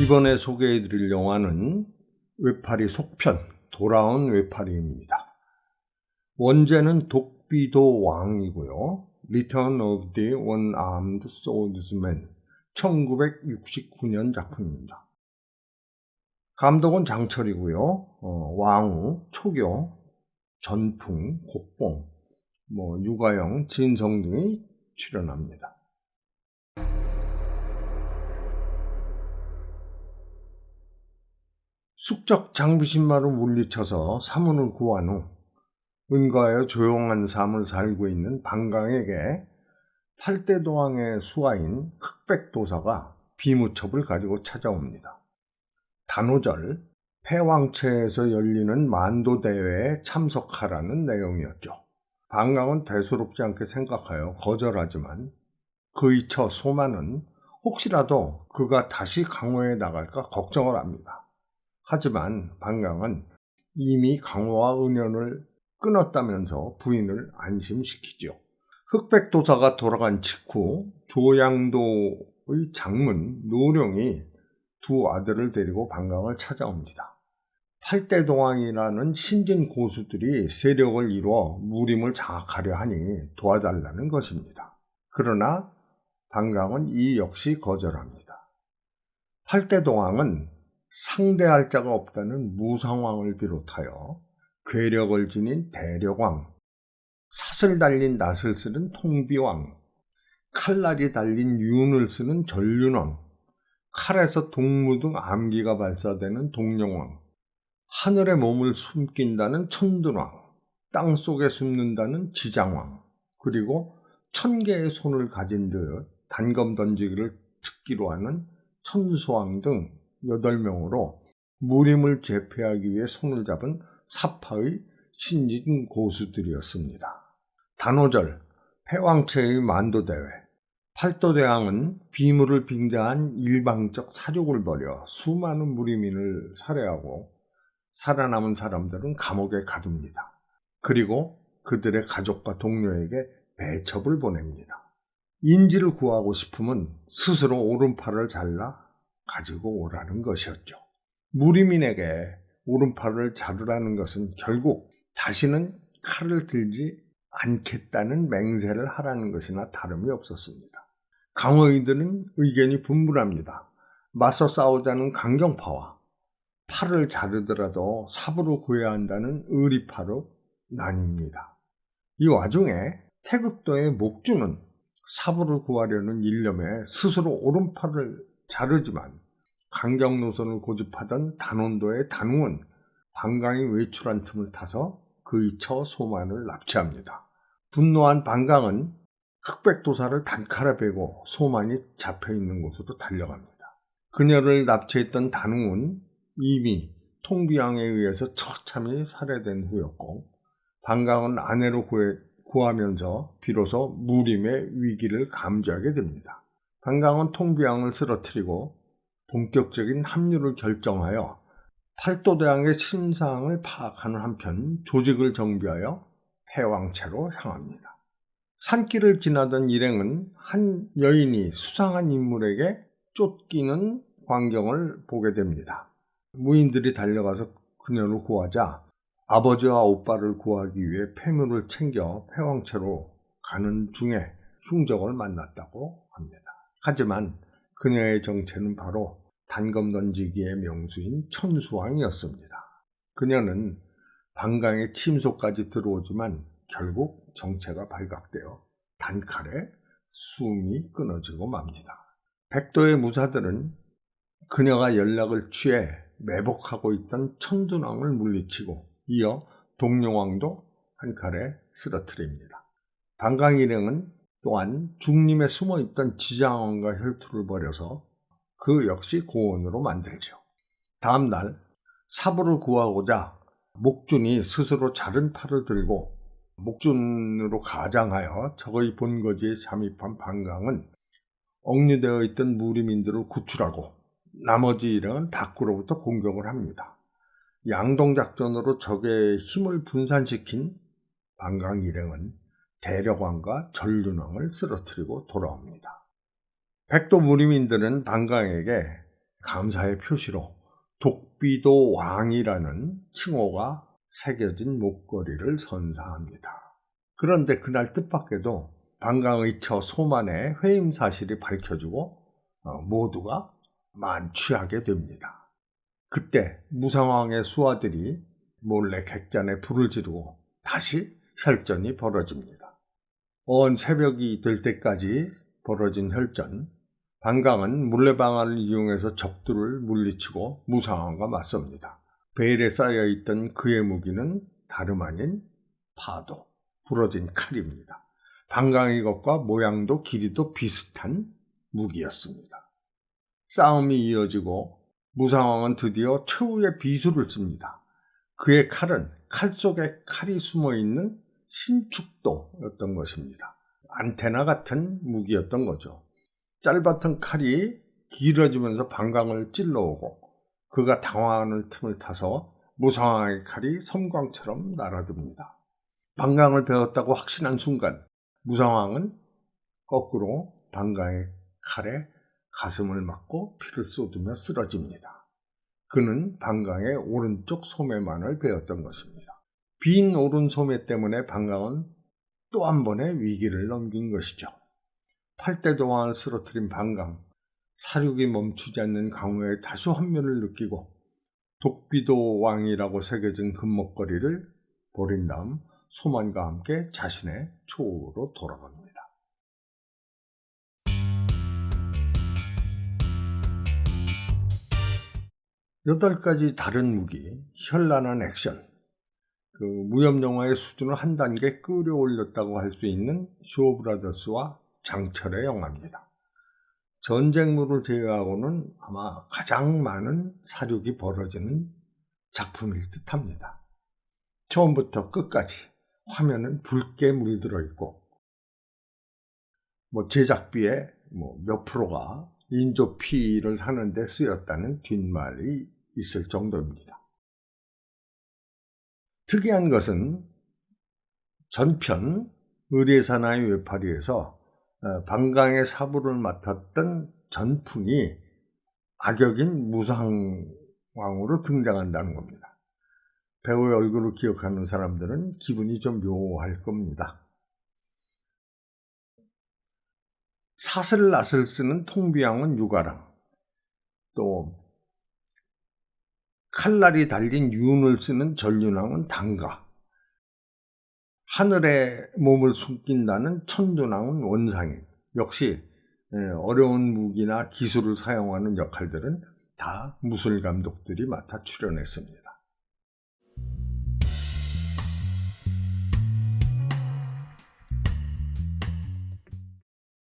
이번에 소개해드릴 영화는 외파리 속편 돌아온 외파리입니다. 원제는 독비도 왕이고요. Return of the One-Armed Swordsman 1969년 작품입니다. 감독은 장철이고요. 왕우, 초교, 전풍, 곡봉, 유가영, 진성 등이 출연합니다. 숙적 장비신마로 물리쳐서 사문을 구한 후 은가하여 조용한 삶을 살고 있는 방강에게 8대 도왕의 수하인 흑백도사가 비무첩을 가지고 찾아옵니다. 단오절, 패왕체에서 열리는 만도대회에 참석하라는 내용이었죠. 방강은 대수롭지 않게 생각하여 거절하지만 그의 처 소만은 혹시라도 그가 다시 강호에 나갈까 걱정을 합니다. 하지만 방강은 이미 강호와 은연을 끊었다면서 부인을 안심시키죠. 흑백도사가 돌아간 직후 조양도의 장문 노룡이 두 아들을 데리고 방강을 찾아옵니다. 8대 동왕이라는 신진 고수들이 세력을 이루어 무림을 장악하려 하니 도와달라는 것입니다. 그러나 방강은 이 역시 거절합니다. 8대 동왕은 상대할 자가 없다는 무상왕을 비롯하여 괴력을 지닌 대력왕, 삿을 달린 낫을 쓰는 통비왕, 칼날이 달린 윤을 쓰는 전륜왕, 칼에서 동무 등 암기가 발사되는 동령왕, 하늘에 몸을 숨긴다는 천둔왕, 땅속에 숨는다는 지장왕, 그리고 1000개의 손을 가진 듯 단검 던지기를 특기로 하는 천수왕 등 8명으로 무림을 제패하기 위해 손을 잡은 사파의 신진 고수들이었습니다. 단오절, 패왕체의 만도대회, 팔도대왕은 비물을 빙자한 일방적 사륙을 벌여 수많은 무림인을 살해하고 살아남은 사람들은 감옥에 가둡니다. 그리고 그들의 가족과 동료에게 배첩을 보냅니다. 인지를 구하고 싶으면 스스로 오른팔을 잘라 가지고 오라는 것이었죠. 무림인에게 오른팔을 자르라는 것은 결국 다시는 칼을 들지 않겠다는 맹세를 하라는 것이나 다름이 없었습니다. 강호인들은 의견이 분분합니다. 맞서 싸우자는 강경파와 팔을 자르더라도 삽으로 구해야 한다는 의리파로 나뉩니다. 이 와중에 태극도의 목주는 삽으로 구하려는 일념에 스스로 오른팔을 자르지만 강경 노선을 고집하던 단원도의 단웅은 방강이 외출한 틈을 타서 그의 처 소만을 납치합니다. 분노한 방강은 흑백도사를 단칼에 베고 소만이 잡혀있는 곳으로 달려갑니다. 그녀를 납치했던 단웅은 이미 통비왕에 의해서 처참히 살해된 후였고 방강은 아내로 구하면서 비로소 무림의 위기를 감지하게 됩니다. 방강은 통비왕을 쓰러뜨리고 본격적인 합류를 결정하여 팔도대왕의 신상을 파악하는 한편 조직을 정비하여 패왕체로 향합니다. 산길을 지나던 일행은 한 여인이 수상한 인물에게 쫓기는 광경을 보게 됩니다. 무인들이 달려가서 그녀를 구하자 아버지와 오빠를 구하기 위해 폐물을 챙겨 패왕체로 가는 중에 흉적을 만났다고 합니다. 하지만 그녀의 정체는 바로 단검 던지기의 명수인 천수왕이었습니다. 그녀는 방강의 침소까지 들어오지만 결국 정체가 발각되어 단칼에 숨이 끊어지고 맙니다. 백도의 무사들은 그녀가 연락을 취해 매복하고 있던 천둔왕을 물리치고 이어 동룡왕도 한 칼에 쓰러뜨립니다. 방강 일행은 또한 중림에 숨어있던 지장왕과 혈투를 벌여서 그 역시 고원으로 만들죠. 다음 날 사부를 구하고자 목준이 스스로 자른 팔을 들고 목준으로 가장하여 적의 본거지에 잠입한 방강은 억류되어 있던 무림인들을 구출하고 나머지 일행은 밖으로부터 공격을 합니다. 양동작전으로 적의 힘을 분산시킨 방강 일행은 대력왕과 전륜왕을 쓰러뜨리고 돌아옵니다. 백도 무림인들은 방강에게 감사의 표시로 독비도 왕이라는 칭호가 새겨진 목걸이를 선사합니다. 그런데 그날 뜻밖에도 반강의 처 소만의 회임 사실이 밝혀지고 모두가 만취하게 됩니다. 그때 무상왕의 수하들이 몰래 객잔에 불을 지르고 다시 혈전이 벌어집니다. 언 새벽이 될 때까지 벌어진 혈전, 반강은 물레방아를 이용해서 적들을 물리치고 무상왕과 맞섭니다. 베일에 쌓여있던 그의 무기는 다름 아닌 파도, 부러진 칼입니다. 반강의 것과 모양도 길이도 비슷한 무기였습니다. 싸움이 이어지고 무상왕은 드디어 최후의 비수를 씁니다. 그의 칼은 칼 속에 칼이 숨어있는 신축도였던 것입니다. 안테나 같은 무기였던 거죠. 짧았던 칼이 길어지면서 반강을 찔러오고 그가 당황하는 틈을 타서 무상왕의 칼이 섬광처럼 날아듭니다. 반강을 배웠다고 확신한 순간 무상왕은 거꾸로 반강의 칼에 가슴을 맞고 피를 쏟으며 쓰러집니다. 그는 반강의 오른쪽 소매만을 베었던 것입니다. 빈 오른 소매 때문에 반강은 또 한 번의 위기를 넘긴 것이죠. 8대 도왕을 쓰러뜨린 반강, 사륙이 멈추지 않는 강호의 다시 환멸을 느끼고 독비도 왕이라고 새겨진 금목걸이를 버린 다음 소만과 함께 자신의 초으로 돌아갑니다. 8가지 다른 무기, 현란한 액션, 무협영화의 수준을 한 단계 끌어올렸다고 할 수 있는 쇼브라더스와 장철의 영화입니다. 전쟁물을 제외하고는 아마 가장 많은 사륙이 벌어지는 작품일 듯합니다. 처음부터 끝까지 화면은 붉게 물들어 있고 제작비의 몇 프로가 인조 피를 사는 데 쓰였다는 뒷말이 있을 정도입니다. 특이한 것은 전편 의례사나이 외파리에서 반강의 사부를 맡았던 전풍이 악역인 무상왕으로 등장한다는 겁니다. 배우의 얼굴을 기억하는 사람들은 기분이 좀 묘할 겁니다. 사슬낫을 쓰는 통비왕은 유가랑, 또 칼날이 달린 윤을 쓰는 전륜왕은 당가, 하늘에 몸을 숨긴다는 천둔왕은 원상인, 역시 어려운 무기나 기술을 사용하는 역할들은 다 무술 감독들이 맡아 출연했습니다.